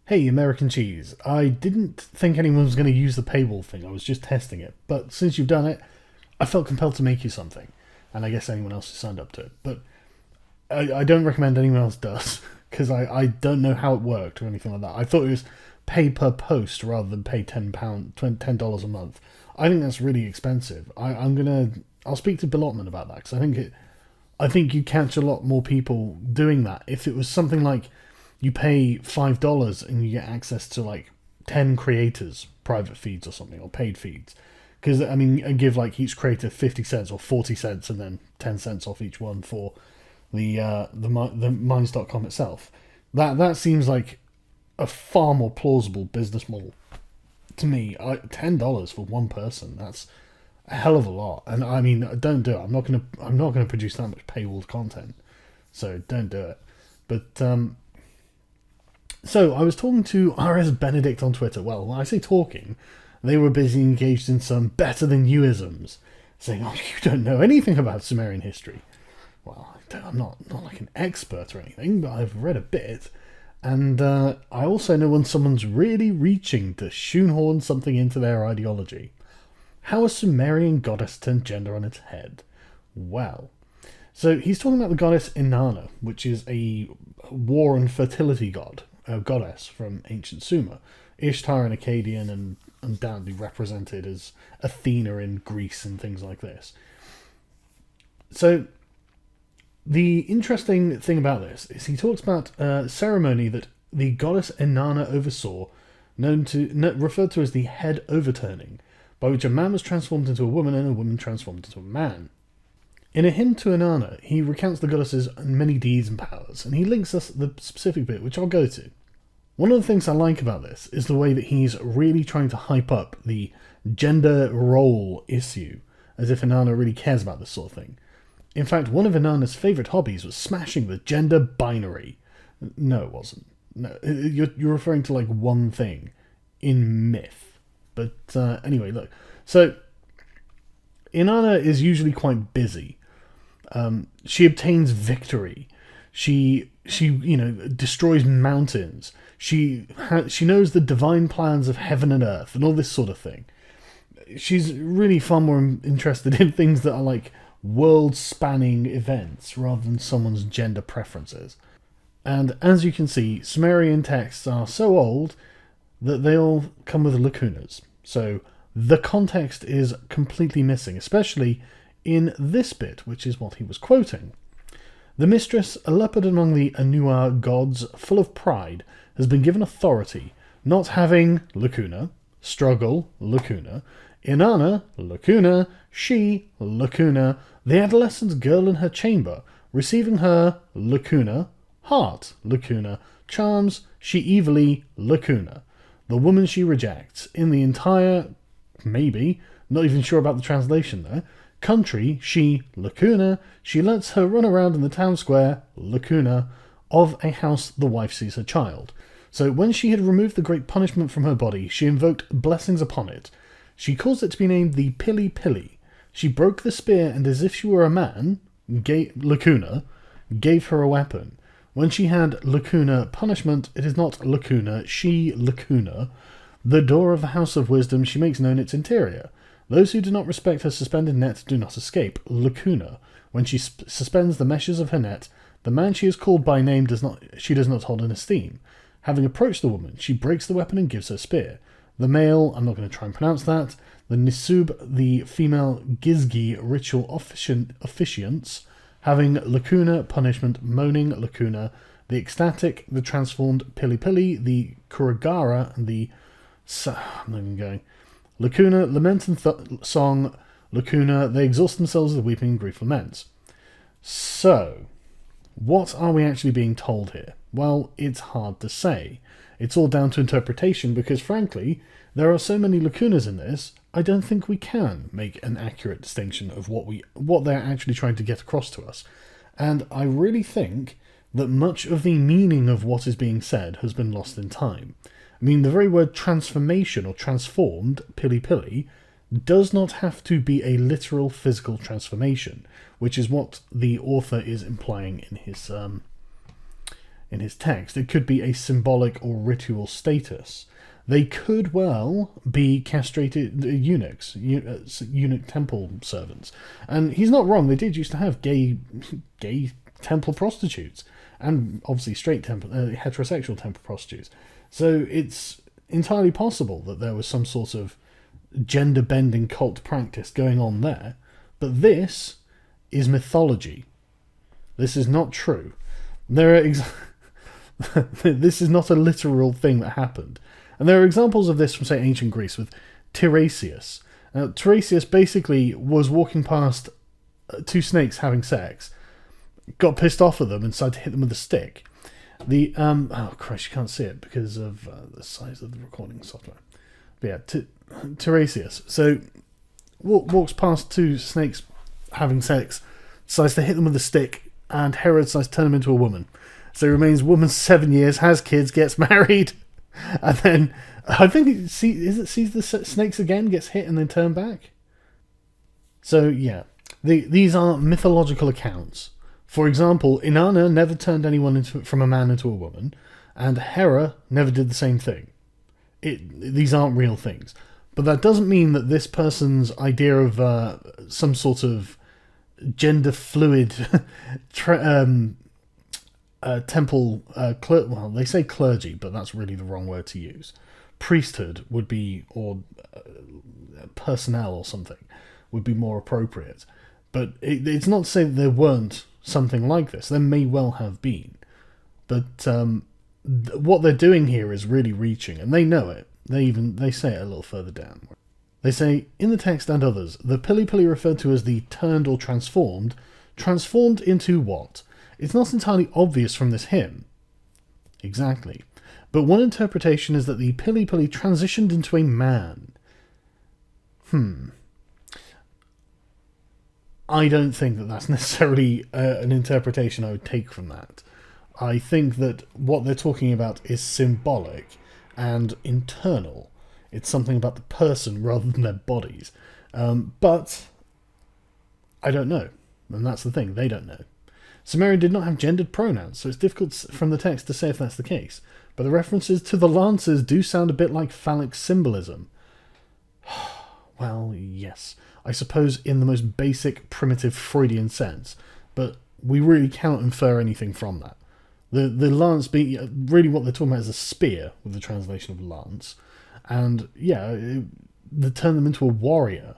Hey, American cheese. I didn't think anyone was going to use the paywall thing. I was just testing it. But since you've done it, I felt compelled to make you something. And I guess anyone else who signed up to it. But I don't recommend anyone else does. Because I don't know how it worked or anything like that. I thought it was pay per post rather than pay $10 a month. I think that's really expensive. I'll speak to Bill Ottman about that. Because I think you catch a lot more people doing that. If it was something like you pay $5 and you get access to like 10 creators, private feeds or something, or paid feeds. Because, I mean, I give like each creator 50 cents or 40 cents and then 10 cents off each one for the Minds.com itself. That seems like a far more plausible business model to me. $10 for one person, that's a hell of a lot. And I mean, don't do it. I'm not gonna produce that much paywalled content. So don't do it. But so I was talking to RS Benedict on Twitter. Well, when I say talking, they were busy engaged in some better than you-isms, saying, "Oh, you don't know anything about Sumerian history." Well, I'm not like an expert or anything, but I've read a bit, and I also know when someone's really reaching to shoehorn something into their ideology. How a Sumerian goddess turned gender on its head. Well, so he's talking about the goddess Inanna, which is a war and fertility goddess from ancient Sumer. Ishtar in Akkadian and undoubtedly represented as Athena in Greece and things like this. So the interesting thing about this is he talks about a ceremony that the goddess Inanna oversaw, referred to as the head overturning, by which a man was transformed into a woman and a woman transformed into a man. In a hymn to Inanna, he recounts the goddess's many deeds and powers, and he links us the specific bit, which I'll go to. One of the things I like about this is the way that he's really trying to hype up the gender role issue, as if Inanna really cares about this sort of thing. In fact, one of Inanna's favourite hobbies was smashing the gender binary. No, it wasn't. No, you're referring to like one thing in myth. But anyway, look. So, Inanna is usually quite busy. She obtains victory. She destroys mountains. She knows the divine plans of heaven and earth and all this sort of thing. She's really far more interested in things that are like world-spanning events rather than someone's gender preferences. And as you can see, Sumerian texts are so old that they all come with lacunas. So the context is completely missing, especially in this bit, which is what he was quoting. The mistress, a leopard among the Anua gods, full of pride, has been given authority, not having lacuna, struggle, lacuna, Inanna, lacuna, she, lacuna, the adolescent girl in her chamber, receiving her, lacuna, heart, lacuna, charms, she evilly, lacuna, the woman she rejects, in the entire, maybe, not even sure about the translation there, country, she, lacuna, she lets her run around in the town square, lacuna, of a house the wife sees her child. So when she had removed the great punishment from her body, she invoked blessings upon it. She caused it to be named the Pili Pili. She broke the spear, and as if she were a man, lacuna, gave her a weapon. When she had lacuna punishment, it is not lacuna, she lacuna. The door of the house of wisdom, she makes known its interior. Those who do not respect her suspended net do not escape, lacuna. When she suspends the meshes of her net, the man she is called by name does not hold in esteem. Having approached the woman, she breaks the weapon and gives her spear. The male, I'm not going to try and pronounce that, the Nisub, the female Gizgi ritual officiants, having lacuna punishment, moaning lacuna, the ecstatic, the transformed Pili Pili, the Kuragara, and the I'm not even going. Lacuna, lament and song, lacuna, they exhaust themselves with weeping and grief laments. So, what are we actually being told here? Well, it's hard to say. It's all down to interpretation because, frankly, there are so many lacunas in this, I don't think we can make an accurate distinction of what they're actually trying to get across to us. And I really think that much of the meaning of what is being said has been lost in time. I mean, the very word transformation or transformed, Pili Pili, does not have to be a literal physical transformation, which is what the author is implying in in his text. It could be a symbolic or ritual status. They could well be castrated eunuchs, eunuch temple servants. And he's not wrong, they did used to have gay temple prostitutes, and obviously straight heterosexual temple prostitutes. So it's entirely possible that there was some sort of gender-bending cult practice going on there. But this is mythology. This is not true. This is not a literal thing that happened. And there are examples of this from, say, ancient Greece with Tiresias. Tiresias basically was walking past two snakes having sex, got pissed off at them and decided to hit them with a stick. Oh Christ, you can't see it because of the size of the recording software. But yeah, Tiresias. So walks past two snakes having sex, decides to hit them with a stick, and Herod decides to turn him into a woman. So he remains woman 7 years, has kids, gets married, and then I think it sees the snakes again, gets hit, and then turn back. So yeah, these are mythological accounts. For example, Inanna never turned anyone from a man into a woman, and Hera never did the same thing. These aren't real things. But that doesn't mean that this person's idea of some sort of gender fluid temple, well, they say clergy, but that's really the wrong word to use. Priesthood would be, or personnel or something, would be more appropriate. But it's not to say that there weren't something like this. There may well have been. But what they're doing here is really reaching, and they know it. They say it a little further down. They say, in the text and others, the pili-pili referred to as the turned or transformed into what? It's not entirely obvious from this hymn. Exactly. But one interpretation is that the pili-pili transitioned into a man. I don't think that that's necessarily an interpretation I would take from that. I think that what they're talking about is symbolic and internal. It's something about the person rather than their bodies. But I don't know. And that's the thing, they don't know. Sumerian did not have gendered pronouns, so it's difficult from the text to say if that's the case. But the references to the lances do sound a bit like phallic symbolism. Well, yes. I suppose in the most basic, primitive Freudian sense. But we really cannot infer anything from that. The lance being really what they're talking about is a spear, with the translation of lance. And yeah, they turn them into a warrior.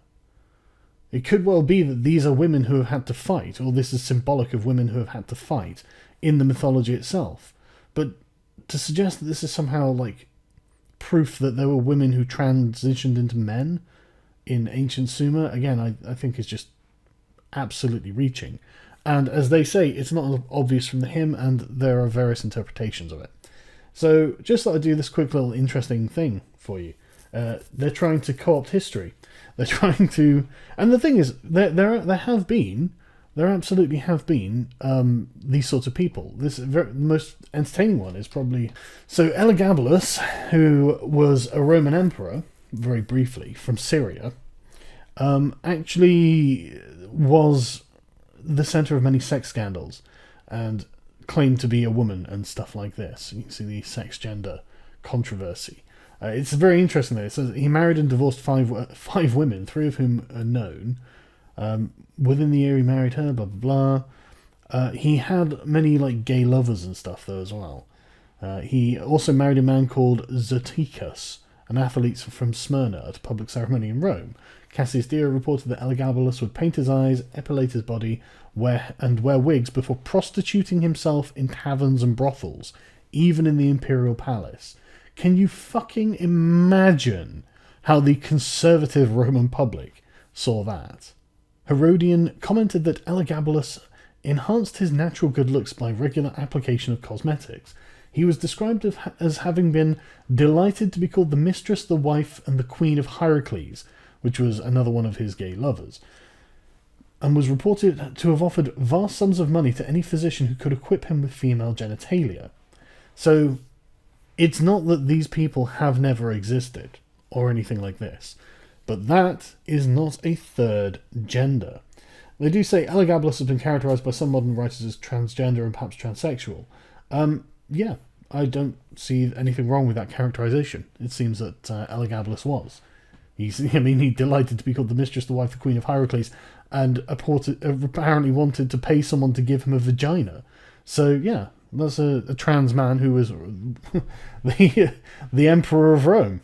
It could well be that these are women who have had to fight, or this is symbolic of women who have had to fight in the mythology itself. But to suggest that this is somehow like proof that there were women who transitioned into men in ancient Sumer, again, I think is just absolutely reaching. And as they say, it's not obvious from the hymn, and there are various interpretations of it. So just thought I'd do this quick little interesting thing for you. They're trying to co-opt history. They're trying to... And the thing is, there absolutely have been these sorts of people. The most entertaining one is probably... So Elagabalus, who was a Roman emperor, very briefly, from Syria, actually was the centre of many sex scandals and claimed to be a woman and stuff like this. You can see the sex-gender controversy. It's very interesting though. It says he married and divorced five women, 3 of whom are known. Within the year he married her, blah blah blah. He had many like gay lovers and stuff though as well. He also married a man called Zoticus, an athlete from Smyrna, at a public ceremony in Rome. Cassius Dio reported that Elagabalus would paint his eyes, epilate his body, wear wigs before prostituting himself in taverns and brothels, even in the imperial palace. Can you fucking imagine how the conservative Roman public saw that? Herodian commented that Elagabalus enhanced his natural good looks by regular application of cosmetics. He was described as having been delighted to be called the mistress, the wife, and the queen of Hierocles, which was another one of his gay lovers, and was reported to have offered vast sums of money to any physician who could equip him with female genitalia. So, it's not that these people have never existed, or anything like this, but that is not a third gender. They do say Elagabalus has been characterised by some modern writers as transgender and perhaps transsexual. yeah, I don't see anything wrong with that characterization. It seems that Elagabalus was. He delighted to be called the mistress, the wife, the queen of Hierocles, and apparently wanted to pay someone to give him a vagina. So yeah, that's a trans man who was the emperor of Rome.